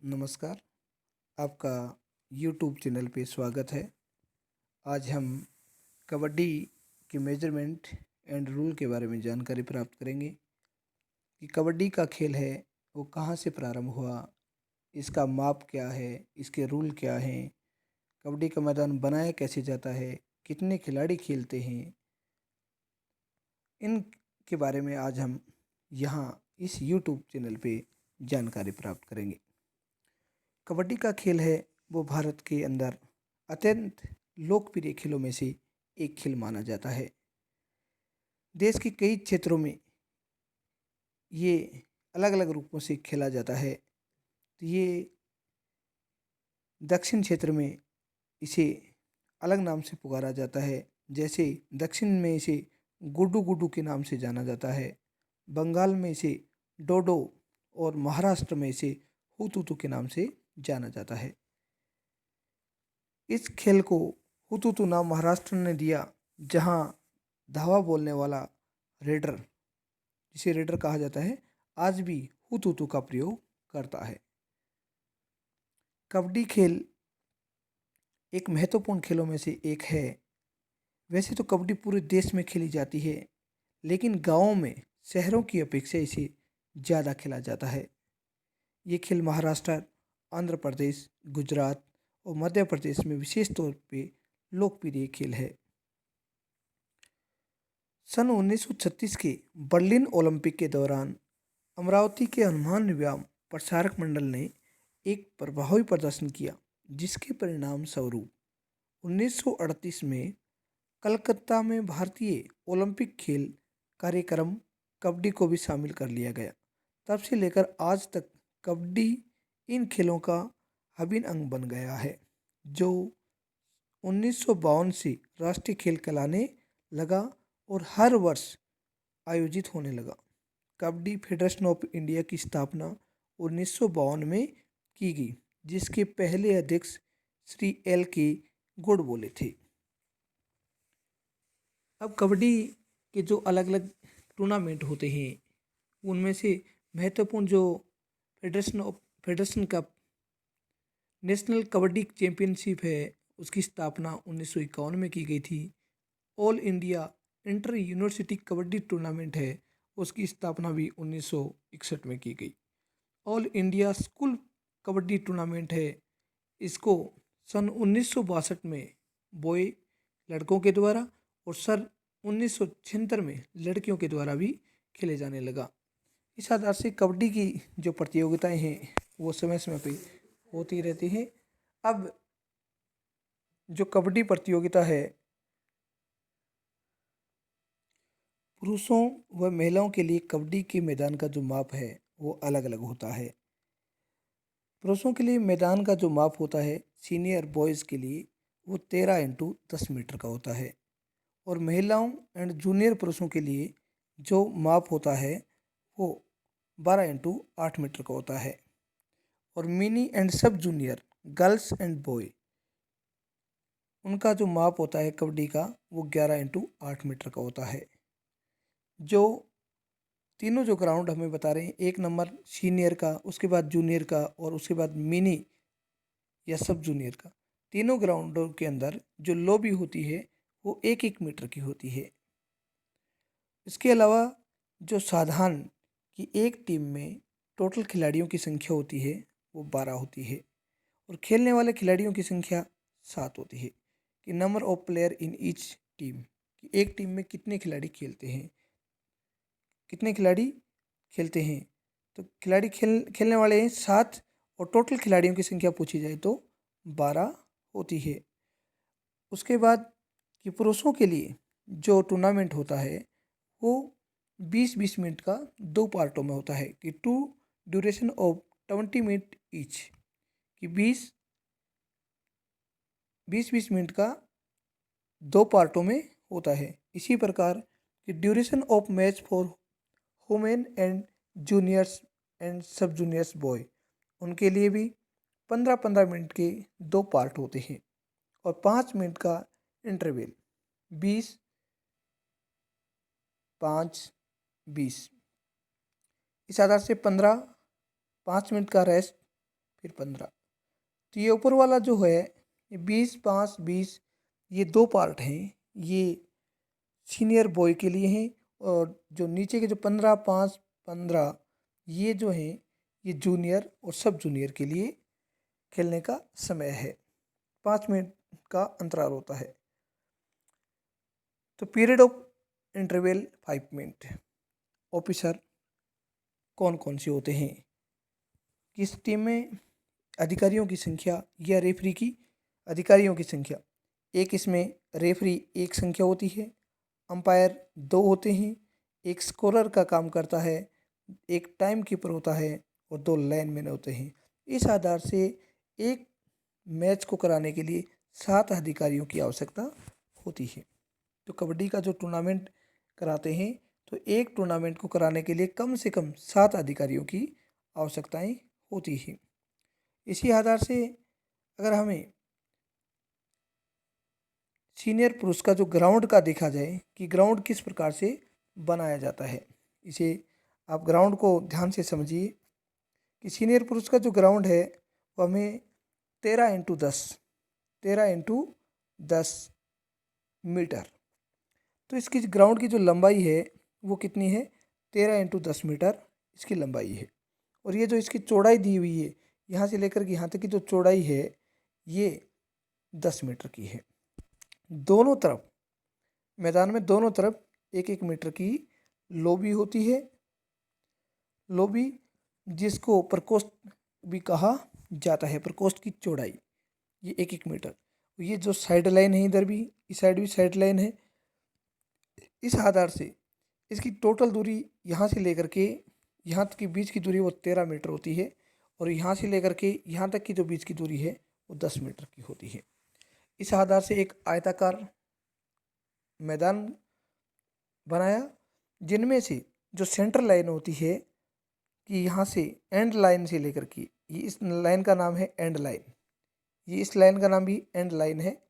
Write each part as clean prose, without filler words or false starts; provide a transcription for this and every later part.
नमस्कार। आपका YouTube channel पे स्वागत है। आज हम कबड्डी के मेजरमेंट एंड रूल के बारे में जानकारी प्राप्त करेंगे कि कबड्डी का खेल है वो कहाँ से प्रारंभ हुआ, इसका माप क्या है, इसके रूल क्या हैं, कबड्डी का मैदान बनाया कैसे जाता है, कितने खिलाड़ी खेलते हैं, इन के बारे में आज हम यहाँ इस यूट्यूब चैनल पे जानकारी प्राप्त करेंगे। कबड्डी का खेल है वो भारत के अंदर अत्यंत लोकप्रिय खेलों में से एक खेल माना जाता है। देश के कई क्षेत्रों में ये अलग अलग रूपों से खेला जाता है। तो ये दक्षिण क्षेत्र में इसे अलग नाम से पुकारा जाता है। जैसे दक्षिण में इसे गुड्डू गुड्डू के नाम से जाना जाता है, बंगाल में इसे डोडो और महाराष्ट्र में इसे हुतुतु के नाम से जाना जाता है। इस खेल को हुतुतु नाम महाराष्ट्र ने दिया, जहां धावा बोलने वाला रेडर, जिसे रेडर कहा जाता है, आज भी हुतुतु का प्रयोग करता है। कबड्डी खेल एक महत्वपूर्ण खेलों में से एक है। वैसे तो कबड्डी पूरे देश में खेली जाती है, लेकिन गांवों में शहरों की अपेक्षा इसे ज़्यादा खेला जाता है। ये खेल महाराष्ट्र, आंध्र प्रदेश, गुजरात और मध्य प्रदेश में विशेष तौर पे लोकप्रिय खेल है। सन 1936 के बर्लिन ओलंपिक के दौरान अमरावती के हनुमान व्यायाम प्रसारक मंडल ने एक प्रभावी प्रदर्शन किया, जिसके परिणाम स्वरूप 1938 में कलकत्ता में भारतीय ओलंपिक खेल कार्यक्रम कबड्डी को भी शामिल कर लिया गया। तब से लेकर आज तक कबड्डी इन खेलों का अभिन्न अंग बन गया है, जो 1952 से राष्ट्रीय खेल कहलाने लगा और हर वर्ष आयोजित होने लगा। कबड्डी फेडरेशन ऑफ इंडिया की स्थापना 1952 में की गई, जिसके पहले अध्यक्ष श्री L.K. गोडबोले थे। अब कबड्डी के जो अलग अलग टूर्नामेंट होते हैं, उनमें से महत्वपूर्ण जो federation cup national kabaddi championship है, उसकी स्थापना 1951 में की गई थी। All India inter university kabaddi tournament है, उसकी स्थापना भी 1961 में की गई। All India school kabaddi tournament है, इसको सन 1962 में बॉय लड़कों के द्वारा और सन 1976 में लड़कियों के द्वारा भी खेले जाने लगा। इस आधार से कबड्डी की जो प्रतियोगिताएं हैं वो समय समय पे होती रहती हैं। अब जो कबड्डी प्रतियोगिता है, पुरुषों व महिलाओं के लिए कबड्डी के मैदान का जो माप है वो अलग अलग होता है। पुरुषों के लिए मैदान का जो माप होता है सीनियर बॉयज़ के लिए वो 13x10 मीटर का होता है, और महिलाओं एंड जूनियर पुरुषों के लिए जो माप होता है वो 12x8 मीटर का होता है, और मिनी एंड सब जूनियर गर्ल्स एंड बॉय उनका जो माप होता है कबड्डी का वो 11x8 मीटर का होता है। जो तीनों जो ग्राउंड हमें बता रहे हैं, एक नंबर सीनियर का, उसके बाद जूनियर का और उसके बाद मिनी या सब जूनियर का, तीनों ग्राउंडों के अंदर जो लॉबी होती है वो 1-1 मीटर की होती है। इसके अलावा जो साधारण कि एक टीम में टोटल खिलाड़ियों की संख्या होती है वो 12 होती है, और खेलने वाले खिलाड़ियों की संख्या 7 होती है। कि number of player in each team, कि एक टीम में कितने खिलाड़ी खेलते हैं, कितने खिलाड़ी खेलते हैं। तो खिलाड़ी खेलने वाले हैं 7, और टोटल खिलाड़ियों की संख्या पूछी जाए तो 12 होती है। उसके बाद कि पुरुषों के लिए जो टूर्नामेंट होता है वो 20-20 मिनट का 2 पार्टों में होता है, कि 2 ड्यूरेशन ऑफ 20 मिनट ईच, कि 20-20 मिनट का 2 पार्टों में होता है। इसी प्रकार कि duration of match for women and juniors and सब जूनियर्स बॉय, उनके लिए भी 15-15 मिनट के 2 पार्ट होते हैं, और 5 मिनट का इंटरवल, 20, 5, 20। इस आधार से 15, 5 मिनट का रेस्ट, फिर 15। तो ये ऊपर वाला जो है ये 20, 5, 20, ये दो पार्ट हैं, ये सीनियर बॉय के लिए हैं। और जो नीचे के जो 15, 5, 15 ये जो हैं ये जूनियर और सब जूनियर के लिए खेलने का समय है। 5 मिनट का अंतराल होता है। तो period of interval 5 minute. Officer कौन कौन से होते हैं? किस टीम में अधिकारियों की संख्या या रेफरी की अधिकारियों की संख्या? एक इसमें रेफरी एक संख्या होती है, अंपायर 2 होते हैं, एक स्कोरर का काम करता है, एक टाइम कीपर होता है और 2 लाइनमैन होते हैं। इस आधार से एक मैच को कराने के लिए 7 अधिकारियों की आवश्यकता होती है। तो कबड्डी का जो टूर्नामेंट कराते हैं तो एक टूर्नामेंट को कराने के लिए कम से कम 7 अधिकारियों की आवश्यकताएं होती है। इसी आधार से अगर हमें सीनियर पुरुष का जो ग्राउंड का देखा जाए कि ग्राउंड किस प्रकार से बनाया जाता है, इसे आप ग्राउंड को ध्यान से समझिए कि सीनियर पुरुष का जो ग्राउंड है वो हमें 13x10 मीटर। तो इसकी ग्राउंड की जो लंबाई है वो कितनी है? 13x10 मीटर इसकी लंबाई है। और ये जो इसकी चौड़ाई दी हुई है यहाँ से लेकर के यहाँ तक की जो चौड़ाई है ये 10 मीटर की है। दोनों तरफ मैदान में दोनों तरफ 1-1 मीटर की लोबी होती है। लोबी जिसको प्रकोष्ठ भी कहा जाता है, प्रकोष्ठ की चौड़ाई ये 1-1 मीटर। ये जो साइड लाइन है इधर भी, इस साइड भी साइड लाइन है। इस आधार से इसकी टोटल दूरी यहाँ से लेकर के यहाँ तक की बीच की दूरी वो 13 मीटर होती है और यहाँ से लेकर के यहाँ तक की जो बीच की दूरी है वो 10 मीटर की होती है। इस आधार से एक आयताकार मैदान बनाया जिनमें से जो सेंटर लाइन होती है कि यहाँ से एंड लाइन से लेकर के ये इस लाइन का नाम है एंड लाइन, ये इस लाइन का नाम भी एंड लाइन है।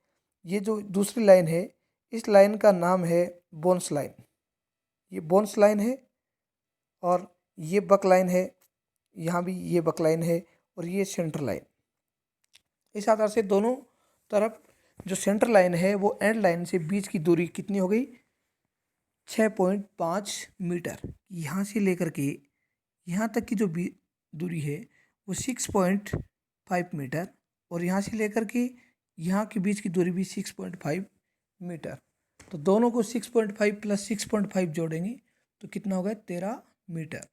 ये जो दूसरी लाइन है इस लाइन का नाम है बोन्स लाइन, ये बोन्स लाइन है। और ये बक लाइन है, यहाँ भी ये बक लाइन है और ये सेंटर लाइन। इस आधार से दोनों तरफ जो सेंटर लाइन है वो एंड लाइन से बीच की दूरी कितनी हो गई? 6.5 मीटर। यहाँ से लेकर के यहाँ तक की जो दूरी है वो 6.5 मीटर और यहाँ से लेकर के यहाँ के बीच की दूरी भी 6.5 मीटर। तो दोनों को 6.5 प्लस 6.5 जोड़ेंगे तो कितना होगा? 13 मीटर।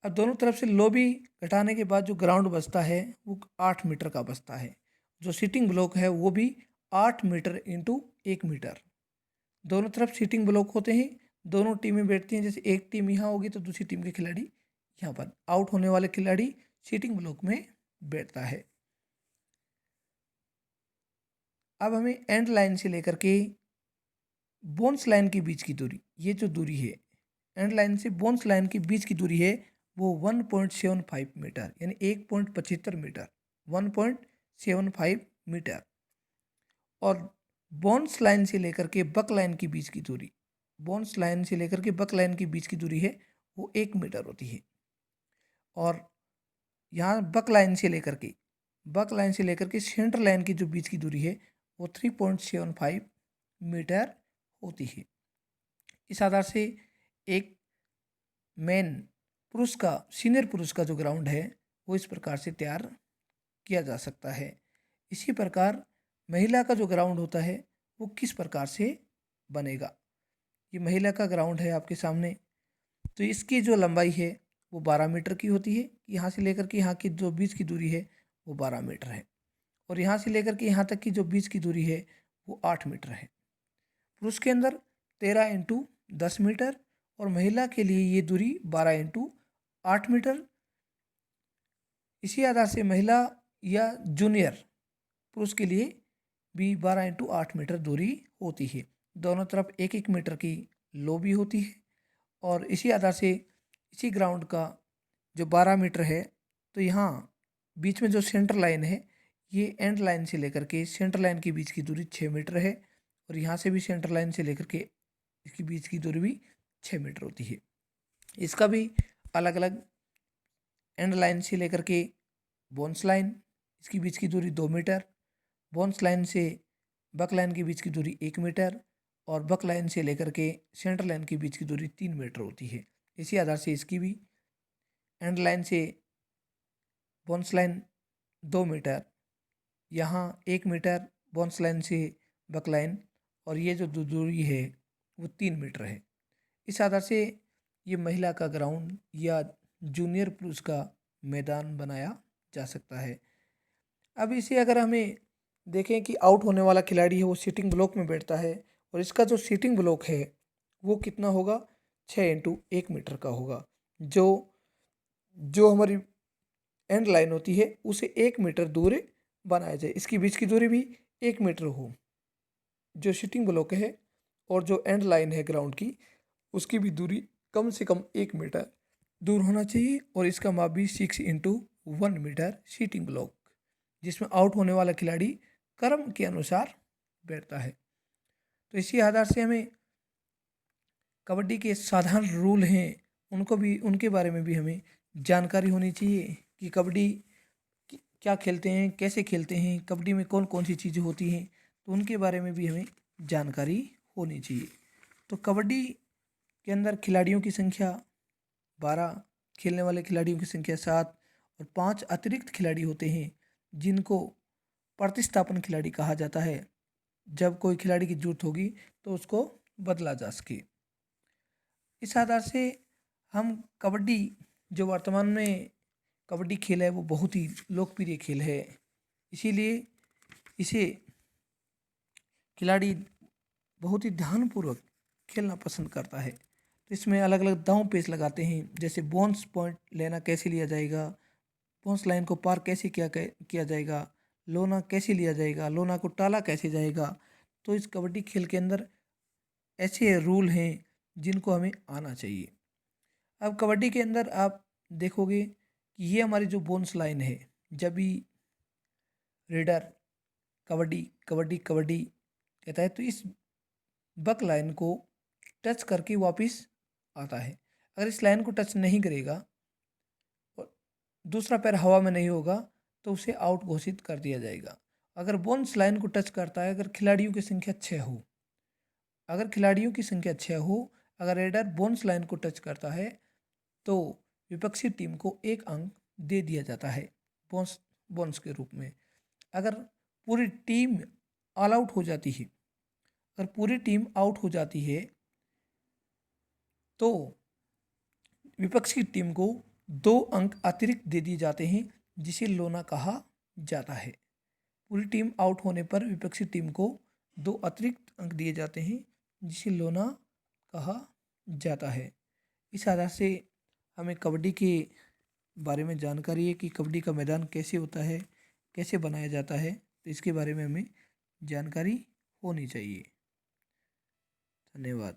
अब दोनों तरफ से लोबी घटाने के बाद जो ग्राउंड बचता है वो 8 मीटर का बचता है। जो सीटिंग ब्लॉक है वो भी 8 मीटर इंटू 1 मीटर। दोनों तरफ सीटिंग ब्लॉक होते हैं, दोनों टीमें बैठती हैं। जैसे एक टीम यहाँ होगी तो दूसरी टीम के खिलाड़ी यहाँ पर, आउट होने वाले खिलाड़ी सीटिंग ब्लॉक में बैठता है। अब हमें एंड लाइन से लेकर के बोन्स लाइन के बीच की दूरी, ये जो दूरी है एंड लाइन से बोन्स लाइन के बीच की दूरी है वो 1.75 मीटर यानी 1.75 मीटर, 1.75 मीटर। और बोन्स लाइन से लेकर के बक लाइन की बीच की दूरी, बोन्स लाइन से लेकर के बक लाइन की बीच की दूरी है वो 1 मीटर होती है। और यहाँ बक लाइन से लेकर के सेंटर लाइन की जो बीच की दूरी है वो 3.75 मीटर होती है। इस आधार से एक मेन पुरुष का, सीनियर पुरुष का जो ग्राउंड है वो इस प्रकार से तैयार किया जा सकता है। इसी प्रकार महिला का जो ग्राउंड होता है वो किस प्रकार से बनेगा? ये महिला का ग्राउंड है आपके सामने। तो इसकी जो लंबाई है वो 12 मीटर की होती है। यहाँ से लेकर के यहाँ की जो बीच की दूरी है वो 12 मीटर है और यहाँ से लेकर के यहाँ तक की जो बीच की दूरी है वो 8 मीटर है। पुरुष के अंदर 13x10 मीटर और महिला के लिए ये दूरी 12x8 मीटर। इसी आधार से महिला या जूनियर पुरुष के लिए भी 12x8 मीटर दूरी होती है। दोनों तरफ 1-1 मीटर की लोबी होती है। और इसी आधार से इसी ग्राउंड का जो 12 मीटर है तो यहाँ बीच में जो सेंटर लाइन है ये एंड लाइन से लेकर के सेंटर लाइन के बीच की दूरी 6 मीटर है और यहाँ से भी सेंटर लाइन से लेकर के इसकी बीच की दूरी भी 6 मीटर होती है। इसका भी अलग अलग एंड लाइन से लेकर के बोन्स लाइन, इसकी बीच की दूरी 2 मीटर, बोन्स लाइन से बक लाइन के बीच की दूरी 1 मीटर और बक लाइन से लेकर के सेंटर लाइन के बीच की दूरी 3 मीटर होती है। इसी आधार से इसकी भी एंड लाइन से बोन्स लाइन 2 मीटर, यहाँ 1 मीटर बोन्स लाइन से बक लाइन, और ये जो दूरी है वो 3 मीटर है। इस आधार से ये महिला का ग्राउंड या जूनियर पुरुष का मैदान बनाया जा सकता है। अब इसे अगर हमें देखें कि आउट होने वाला खिलाड़ी है वो सीटिंग ब्लॉक में बैठता है, और इसका जो सीटिंग ब्लॉक है वो कितना होगा, 6x1 मीटर का होगा। जो जो हमारी एंड लाइन होती है उसे 1 मीटर दूर बनाया जाए, इसकी बीच की दूरी भी 1 मीटर हो। जो सीटिंग ब्लॉक है और जो एंड लाइन है ग्राउंड की, उसकी भी दूरी कम से कम 1 मीटर दूर होना चाहिए, और इसका माप भी 6x1 मीटर सीटिंग ब्लॉक, जिसमें आउट होने वाला खिलाड़ी क्रम के अनुसार बैठता है। तो इसी आधार से हमें कबड्डी के साधारण रूल हैं उनके बारे में भी हमें जानकारी होनी चाहिए कि कबड्डी क्या खेलते हैं, कैसे खेलते हैं, कबड्डी में कौन कौन सी चीज़ें होती हैं, तो उनके बारे में भी हमें जानकारी होनी चाहिए। तो कबड्डी के अंदर खिलाड़ियों की संख्या 12, खेलने वाले खिलाड़ियों की संख्या 7 और 5 अतिरिक्त खिलाड़ी होते हैं जिनको प्रतिस्थापन खिलाड़ी कहा जाता है। जब कोई खिलाड़ी की जरूरत होगी तो उसको बदला जा सके। इस आधार से हम कबड्डी, जो वर्तमान में कबड्डी खेल है वो बहुत ही लोकप्रिय खेल है, इसीलिए इसे खिलाड़ी बहुत ही ध्यानपूर्वक खेलना पसंद करता है। तो इसमें अलग अलग दांव पेच लगाते हैं, जैसे बोन्स पॉइंट लेना कैसे लिया जाएगा, बोन्स लाइन को पार कैसे किया जाएगा, लोना कैसे लिया जाएगा, लोना को टाला कैसे जाएगा। तो इस कबड्डी खेल के अंदर ऐसे रूल हैं जिनको हमें आना चाहिए। अब कबड्डी के अंदर आप देखोगे कि ये हमारी जो बोन्स लाइन है, जब भी रेडर कबड्डी कबड्डी कबड्डी कहता है तो इस बक लाइन को टच करके वापस आता है। अगर इस लाइन को टच नहीं करेगा और दूसरा पैर हवा में नहीं होगा तो उसे आउट घोषित कर दिया जाएगा। अगर बोन्स लाइन को टच करता है, अगर खिलाड़ियों की संख्या 6 हो, अगर रेडर बोन्स लाइन को टच करता है तो विपक्षी टीम को 1 अंक दे दिया जाता है बोन्स के रूप में। अगर पूरी टीम ऑल आउट हो जाती है, तो विपक्ष की टीम को 2 अंक अतिरिक्त दे दिए जाते हैं, जिसे लोना कहा जाता है। पूरी टीम आउट होने पर विपक्षी टीम को 2 अतिरिक्त अंक दिए जाते हैं, जिसे लोना कहा जाता है। इस आधार से हमें कबड्डी के बारे में जानकारी है कि कबड्डी का मैदान कैसे होता है, कैसे बनाया जाता है, तो इसके बारे में हमें जानकारी होनी चाहिए। धन्यवाद।